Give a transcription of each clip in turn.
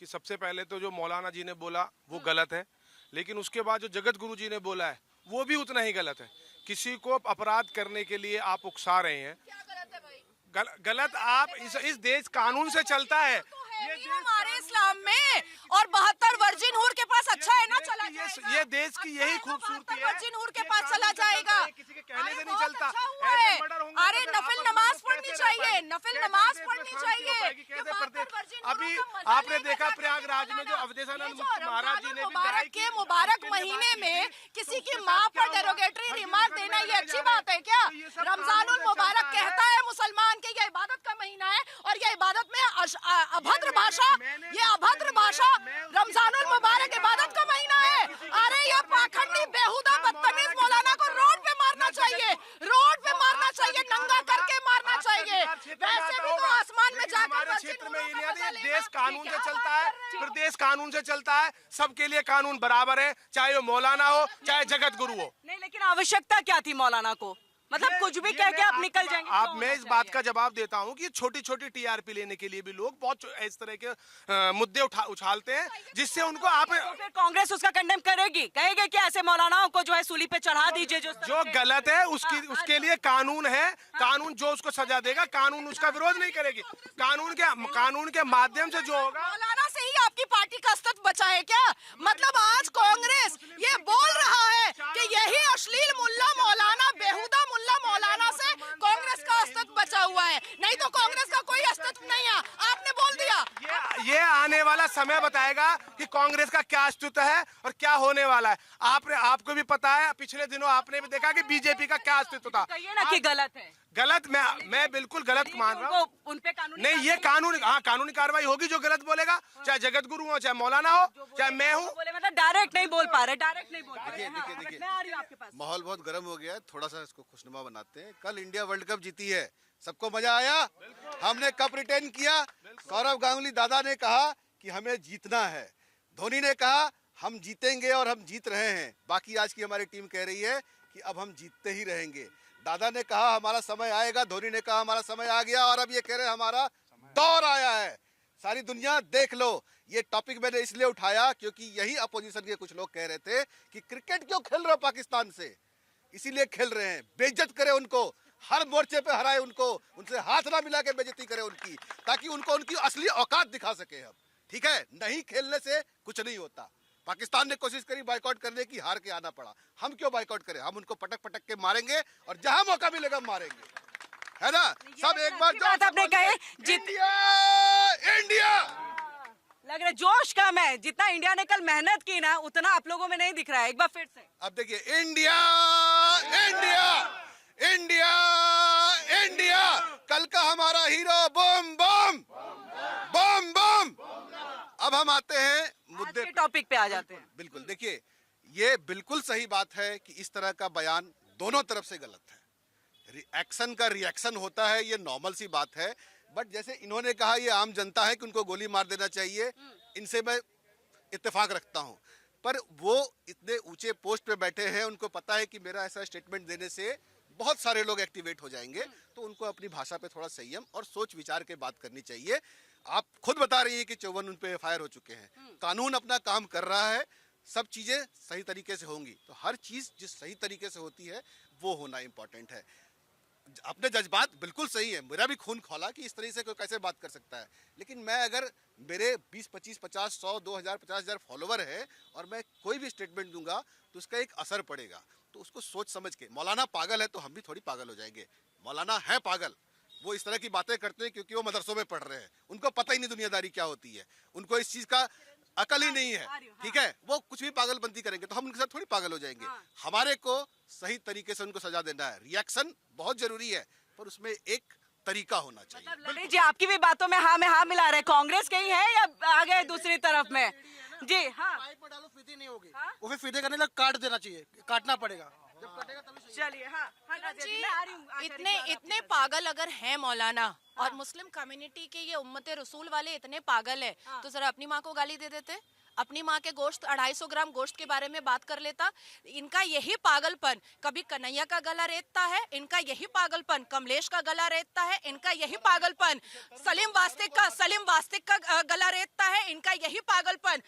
कि सबसे पहले तो जो मौलाना जी ने बोला वो गलत है, लेकिन उसके बाद जो जगत गुरु जी ने बोला है वो भी उतना ही गलत है। किसी को अपराध करने के लिए आप उकसा रहे हैं, क्या गलत है भाई? गलत आप इस देश कानून से चलता है। ये हमारे इस्लाम में, और 72 वर्जिन हूर के पास अच्छा है ना, चला जाएगा। ये देश की यही खूबसूरती है, वर्जिन हूर के पास चला जाएगा। किसी के कहने से नहीं चलता। अरे नफिल नमाज पढ़नी चाहिए, नफिल नमाज पढ़नी चाहिए। अभी आपने देखा प्रयागराज में जो अवधेशानंद महाराज जी ने भी मुबारक महीने में किसी की माँ पर डेरोगेटरी रिमार्क देना ये अच्छी बात है क्या? रमजानुल मुबारक कहता है मुसलमान के ये इबादत का महीना है, और ये इबादत में अभद्र भाषा, ये अभद्र भाषा, रमजानुल मुबारक इबादत का महीना है। अरे ये पाखंडी बेहुदा बदतमीज मौलाना को रोड पे मारना चाहिए, रोड पे मारना चाहिए, नंगा करके मारना चाहिए। वैसे भी तो आसमान में जाकर क्षेत्र में देश कानून से चलता है, प्रदेश कानून से चलता है, सबके लिए कानून बराबर है, चाहे वो मौलाना हो चाहे जगत गुरु हो। नहीं, लेकिन आवश्यकता क्या थी मौलाना को? मतलब कुछ भी कह के आप निकल जाएंगे? आप मैं इस बात का जवाब देता हूं कि छोटी छोटी टीआरपी लेने के लिए भी लोग बहुत इस तरह के मुद्दे उछालते हैं, जिससे उनको आप तो फिर कांग्रेस उसका कंडेम करेगी, कहेगी कि ऐसे मौलानाओं को जो है सूली पे चढ़ा दीजिए। जो गलत है उसके लिए कानून है, कानून जो उसको सजा देगा, कानून उसका विरोध नहीं करेगी। कानून के माध्यम से जो होगा। मौलाना से ही आपकी पार्टी का अस्तित्व बचा है क्या? मतलब आज कांग्रेस ये बोल रहा है कि यही अश्लील मुल्ला मौलाना, बेहुदा मुल्ला मौलाना से कांग्रेस का अस्तित्व बचा हुआ है, नहीं तो कांग्रेस का कोई अस्तित्व नहीं है। आपने बोल दिया। ये आने वाला समय बताएगा कि कांग्रेस का क्या अस्तित्व है और क्या होने वाला है। आपको भी पता है, पिछले दिनों आपने भी देखा कि बीजेपी का क्या अस्तित्व था। कहिए ना कि गलत है। गलत मैं बिल्कुल गलत मान रहा हूँ। उन पे कानूनी नहीं, ये कानूनी कार्रवाई होगी जो गलत बोलेगा, चाहे जगत गुरु हो, चाहे मौलाना हो, चाहे मैं हूँ। बोले मतलब डायरेक्ट नहीं बोल पा रहे, डायरेक्ट नहीं बोल पा रहे। देखिए, मैं आ रही हूँ आपके पास। माहौल बहुत गर्म हो गया है, थोड़ा सा इसको खुशनुमा बनाते हैं। कल इंडिया वर्ल्ड कप जीती है, सबको मजा आया, हमने कप रिटेन किया। सौरव गांगुली दादा ने कहा कि हमें जीतना है, धोनी ने कहा हम जीतेंगे और हम जीत रहे हैं। बाकी आज की हमारी टीम कह रही है कि अब हम जीतते ही रहेंगे। दादा ने कहा हमारा समय आएगा, धोनी ने कहा हमारा समय आ गया, और अब ये कह रहे हैं हमारा दौर आया है। सारी दुनिया देख लो। ये टॉपिक मैंने इसलिए उठाया क्योंकि यही अपोजिशन के कुछ लोग कह रहे थे कि क्रिकेट क्यों खेल रहे हो पाकिस्तान से, इसीलिए खेल रहे हैं। बेइज्जत करे उनको, हर मोर्चे पे हराए उनको, उनसे हाथ ना मिला के बेइज्जती करे उनकी, ताकि उनको उनकी असली औकात दिखा सके हम। ठीक है, नहीं खेलने से कुछ नहीं होता। पाकिस्तान ने कोशिश करी बाइकआउट करने की, हार के आना पड़ा। हम क्यों बाइकआउट करें? हम उनको पटक पटक के मारेंगे और जहां मौका मिलेगा मारेंगे, है ना? सब एक बार जो आपने कहे इंडिया लग रहा जोश कम है। जितना इंडिया ने कल मेहनत की ना, उतना आप लोगों में नहीं दिख रहा है। एक बार फिर से अब देखिए, इंडिया इंडिया इंडिया इंडिया। कल का हमारा हीरो बम बम बम बम। अब हम आते हैं मुद्दे टॉपिक पे आ जाते हैं। बिल्कुल, देखिए, ये बिल्कुल सही बात है कि इस तरह का बयान दोनों तरफ से गलत है। एक्शन का रिएक्शन होता है, ये नॉर्मल सी बात है। बट जैसे इन्होंने कहा ये आम जनता है कि उनको गोली मार देना चाहिए, इनसे मैं इत्तेफाक रखता हूं। पर वो इतने ऊंचे पोस्ट पे बैठे हैं, उनको पता है कि मेरा ऐसा स्टेटमेंट देने से बहुत सारे लोग एक्टिवेट हो जाएंगे, तो उनको अपनी भाषा पे थोड़ा संयम और सोच विचार के बात करनी चाहिए। आप खुद बता रही है कि 54 उन पे एफआईआर हो चुके हैं, कानून अपना काम कर रहा है, सब चीजें सही तरीके से होंगी। तो हर चीज जिस सही तरीके से होती है वो होना इंपॉर्टेंट है। अपने जज्बात बिल्कुल सही है, मेरा भी खून खौला कि इस तरह से कोई कैसे बात कर सकता है। लेकिन मैं अगर मेरे 20, 25, 50, 100, 2000, 50,000 फॉलोवर है और मैं कोई भी स्टेटमेंट दूंगा तो उसका एक असर पड़ेगा। तो उसको सोच समझ के, मौलाना पागल है तो हम भी थोड़ी पागल हो जाएंगे। मौलाना है पागल, वो इस तरह की बातें करते हैं क्योंकि वो मदरसों में पढ़ रहे हैं, उनको पता ही नहीं दुनियादारी क्या होती है, उनको इस चीज का अकल ही नहीं है। ठीक है, वो कुछ भी पागलपंती करेंगे तो हम उनके साथ थोड़ी पागल हो जाएंगे। हमारे को सही तरीके से उनको सजा देना है। रिएक्शन बहुत जरूरी है, पर उसमें एक तरीका होना चाहिए। मतलब ललित जी, आपकी भी बातों में हाँ मिला रहे, कांग्रेस के ही है या आगे दूसरी तरफ में? जी हाँ, पाइप में डालो, फिदी नहीं होगी। वो फिर फिदे करने लग काट देना चाहिए, काटना पड़ेगा। जब कटेगा तभी सही। चलिए हाँ, इतने पागल अगर हैं मौलाना और मुस्लिम कम्युनिटी के ये उम्मत रसूल वाले इतने पागल है, तो जरा अपनी माँ को गाली दे देते, अपनी माँ के गोश्त 250 ग्राम गोश्त के बारे में बात कर लेता। इनका यही पागलपन कभी कन्हैया का गला रेतता है, इनका यही पागलपन कमलेश का गला रेतता है, इनका यही पागलपन सलीम वास्तिक का गला रेतता है, इनका यही पागलपन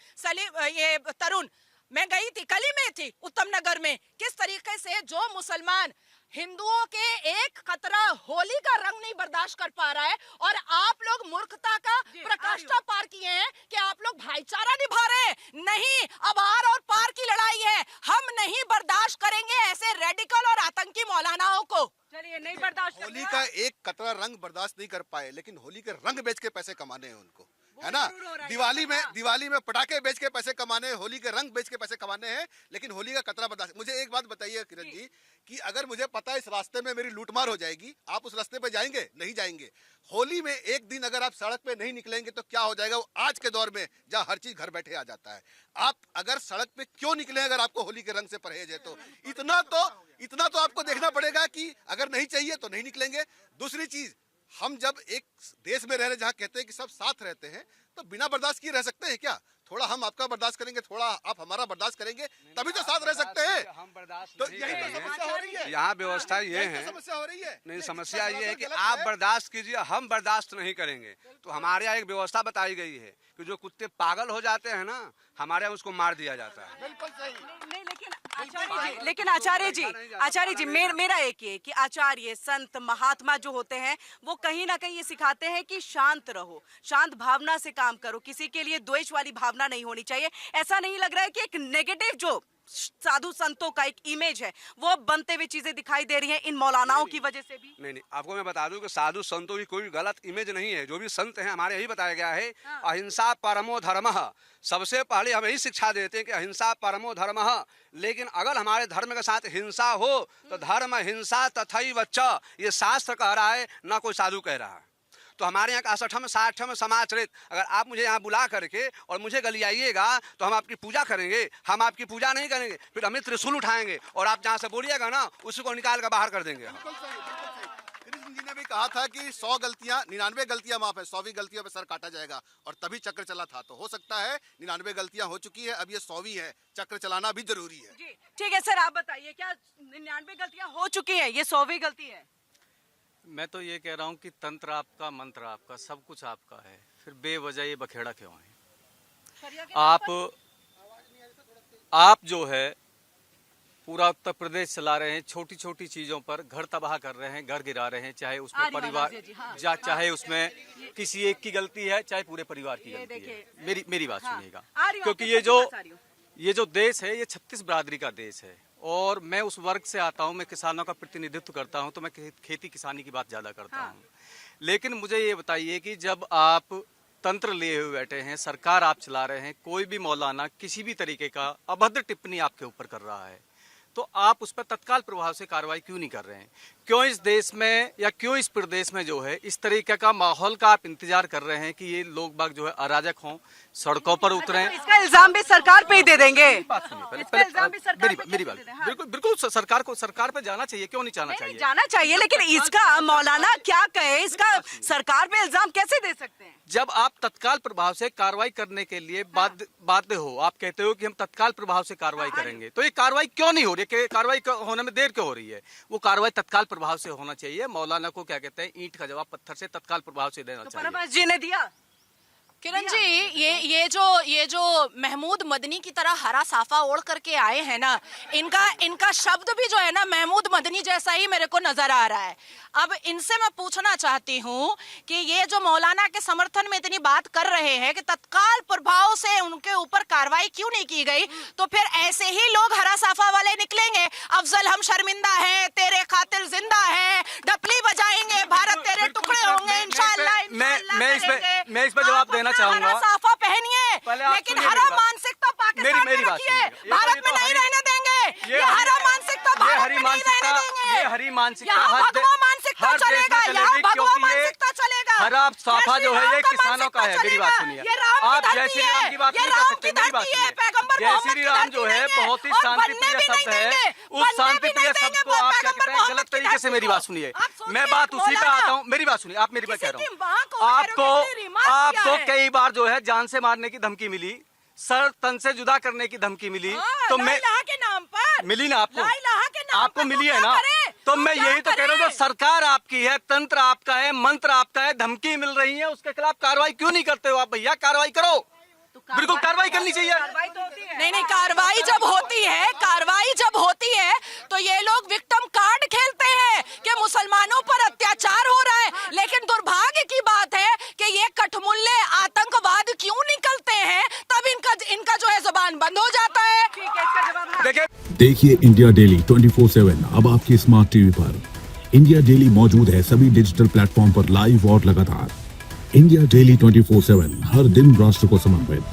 ये तरुण। मैं गई थी, कल ही में थी उत्तम नगर में, किस तरीके से जो मुसलमान हिंदुओं के एक खतरा होली का रंग नहीं बर्दाश्त कर पा रहा है, और आप लोग मूर्खता का प्रकाष्ठा पार किए हैं कि आप लोग भाईचारा निभा रहे हैं। नहीं, अब आर और पार की लड़ाई है। हम नहीं बर्दाश्त करेंगे ऐसे रेडिकल और आतंकी मौलानाओं को। चलिए, नहीं बर्दाश्त होली का एक कतरा रंग बर्दाश्त नहीं कर पाए, लेकिन होली के रंग बेच के पैसे कमाने हैं उनको, है ना। दिवाली में पटाखे बेच के पैसे कमाने हैं, होली के रंग बेच के पैसे कमाने हैं, लेकिन होली का कतरा बर्दाश्त। मुझे एक बात बताइए किरण जी, कि अगर मुझे पता है इस रास्ते में मेरी लूटमार हो जाएगी, आप उस रास्ते पे जाएंगे? नहीं जाएंगे। होली में एक दिन अगर आप सड़क पे नहीं निकलेंगे तो क्या हो जाएगा? वो आज के दौर में जहाँ हर चीज घर बैठे आ जाता है, आप अगर सड़क पे क्यों निकले अगर आपको होली के रंग से परहेज है तो? इतना तो आपको देखना पड़ेगा कि अगर नहीं चाहिए तो नहीं निकलेंगे। दूसरी चीज, हम जब एक देश में रह रहे जहाँ कहते हैं कि सब साथ रहते हैं, तो बिना बर्दाश्त किए रह सकते हैं क्या? थोड़ा हम आपका बर्दाश्त करेंगे, थोड़ा आप हमारा बर्दाश्त करेंगे, तभी तो साथ रह सकते हैं। हम बर्दाश्त तो नहीं यही तो करेंगे। समस्या हो रही है। यहाँ व्यवस्था ये है, समस्या हो रही है। नहीं, समस्या ये है कि आप बर्दाश्त कीजिए, हम बर्दाश्त नहीं करेंगे। तो हमारे यहाँ एक व्यवस्था बताई गई है कि जो कुत्ते पागल हो जाते हैं ना, हमारे यहाँ उसको मार दिया जाता है। बिल्कुल सही। लेकिन आचार्य जी मेरा एक ये कि आचार्य संत महात्मा जो होते हैं वो कहीं ना कहीं ये सिखाते हैं कि शांत रहो, शांत भावना से काम करो, किसी के लिए द्वेष वाली भावना नहीं होनी चाहिए। ऐसा नहीं लग रहा है कि एक नेगेटिव जो साधु संतों का एक इमेज है वो बनते हुए चीजें दिखाई दे रही हैं इन मौलानाओं की वजह से भी? नहीं, आपको मैं बता दूं कि साधु संतों की कोई गलत इमेज नहीं है। जो भी संत हैं हमारे यही बताया गया है, अहिंसा परमो धर्मः। सबसे पहले हम यही शिक्षा देते हैं कि अहिंसा परमो धर्मः। लेकिन अगर हमारे धर्म के साथ हिंसा हो तो धर्म हिंसा तथैव च, ये शास्त्र कह रहा है, ना कोई साधु कह रहा है। तो हमारे यहाँ का 60 में 60 में समाचरित, अगर आप मुझे यहाँ बुला करके और मुझे गलियाइएगा तो हम आपकी पूजा करेंगे। हम आपकी पूजा नहीं करेंगे, फिर हम त्रिशूल उठाएंगे और आप जहाँ से बोलिएगा ना उसी को निकाल कर बाहर कर देंगे। बिल्कुल सही, बिल्कुल सही। कृष्ण जी ने भी कहा था कि 100 गलतियां, 99 गलतियां माफ है, 100वीं गलतियों पे सर काटा जाएगा, और तभी चक्र चला था। तो हो सकता है 99 गलतियां हो चुकी है, अब ये 100वीं है, चक्र चलाना भी जरूरी है। जी ठीक है सर, आप बताइए क्या 99 गलतियां हो चुकी है, ये 100वीं गलती है? मैं तो ये कह रहा हूँ कि तंत्र आपका, मंत्र आपका, सब कुछ आपका है, फिर बेवजह ये बखेड़ा क्यों है? आप जो है पूरा उत्तर प्रदेश चला रहे हैं, छोटी छोटी चीजों पर घर तबाह कर रहे हैं, घर गिरा रहे हैं, चाहे उसमें परिवार, चाहे उसमें किसी एक की गलती है, चाहे पूरे परिवार की गलती है। मेरी बात सुनिएगा, क्योंकि ये जो देश है ये 36 बिरादरी का देश है, और मैं उस वर्ग से आता हूं, मैं किसानों का प्रतिनिधित्व करता हूं, तो मैं खेती किसानी की बात ज्यादा करता हूं। लेकिन मुझे ये बताइए कि जब आप तंत्र लिए हुए बैठे हैं, सरकार आप चला रहे हैं, कोई भी मौलाना किसी भी तरीके का अभद्र टिप्पणी आपके ऊपर कर रहा है, तो आप उस पर तत्काल प्रभाव से कार्रवाई क्यों नहीं कर रहे हैं? क्यों इस देश में या क्यों इस प्रदेश में जो है इस तरीके का माहौल का आप इंतजार कर रहे हैं कि ये लोग बाग जो है अराजक हों, सड़कों पर उतरें? तो इसका इल्जाम भी सरकार पे ही दे देंगे? मेरी बात बिल्कुल सरकार पे जाना चाहिए, क्यों नहीं जाना चाहिए? जाना चाहिए, लेकिन इसका मौलाना क्या कहे, इसका सरकार पे इल्जाम कैसे दे सकते हैं? जब आप तत्काल प्रभाव से कार्रवाई करने के लिए बाध्य हो, आप कहते हो कि हम तत्काल प्रभाव से कार्रवाई करेंगे, तो ये कार्रवाई क्यों नहीं हो रही है? कार्रवाई होने में देर क्यों हो रही है? वो कार्रवाई तत्काल प्रभाव से होना चाहिए। मौलाना को क्या कहते हैं, ईंट का जवाब पत्थर से तत्काल प्रभाव से देना चाहिए। परवाज जी ने दिया। किरण जी, ये जो महमूद मदनी की तरह हरा साफा ओढ़ करके आए हैं ना, इनका शब्द भी जो है ना महमूद मदनी जैसा ही मेरे को नजर आ रहा है। अब इनसे मैं पूछना चाहती हूँ कि ये जो मौलाना के समर्थन में इतनी बात कर रहे हैं कि तत्काल प्रभाव से उनके ऊपर कार्रवाई क्यों नहीं की गई, तो फिर ऐसे ही लोग हरा साफा वाले निकलेंगे, अफजल हम शर्मिंदा हैं, तेरे खातिर जिंदा है, डपली बजाएंगे, भारत तेरे टुकड़े होंगे, इंशाअल्लाह मैं इस पर जवाब देना चाहूंगा। हरा साफा पहनिए, लेकिन हरा मानसिकता पाकिस्तान में रखिए, भारत में नहीं रहने देंगे। ये हरा मानसिकता भारत में नहीं रहने देंगे। ये हरी मानसिकता यहाँ भगवा मानसिकता चलेगा, यहाँ भगवा मानसिकता चलेगा। हरा साफा जो है ये किसानों का है। मेरी बात सुनिए, आप जय श्री राम की बात नहीं कर सकते। मेरी बात सुनिए, जय श्री राम जो है बहुत ही शांति प्रिय शब्द है, उस शांति प्रिय शब्द को आप क्या कहते हैं गलत तरीके से। मेरी बात सुनिए, मैं बात उसी पे आता हूँ। मेरी बात सुनिए, आप मेरी बात कह रहा हूँ। आपको कई बार जो है जान से मारने की धमकी मिली, सर तन से जुदा करने की धमकी मिली तो मैं के नाम पर मिली ना आपको, ला इलाहा के नाम आपको पर मिली तो है क्या ना, करें? तो तो मैं क्या यही तो कह रहा हूँ, करें? जो सरकार आपकी है, तंत्र आपका है, मंत्र आपका है, धमकी मिल रही है, उसके खिलाफ कार्रवाई क्यों नहीं करते हो आप भैया? कार्रवाई करो, बिल्कुल कार्रवाई करनी चाहिए। नहीं, कार्रवाई जब होती है तो ये लोग विक्टिम कार्ड खेलते हैं कि मुसलमानों पर अत्याचार हो रहा है, लेकिन दुर्भाग्य की बात है कि ये कठमुल्ले आतंकवाद क्यों निकलते हैं, तब इनका जो है जुबान बंद हो जाता है। देखिए इंडिया डेली 24/7 अब आपके स्मार्ट टीवी पर। इंडिया डेली मौजूद है सभी डिजिटल प्लेटफॉर्म पर लाइव और लगातार। इंडिया डेली 24/7 हर दिन राष्ट्र को समर्पित।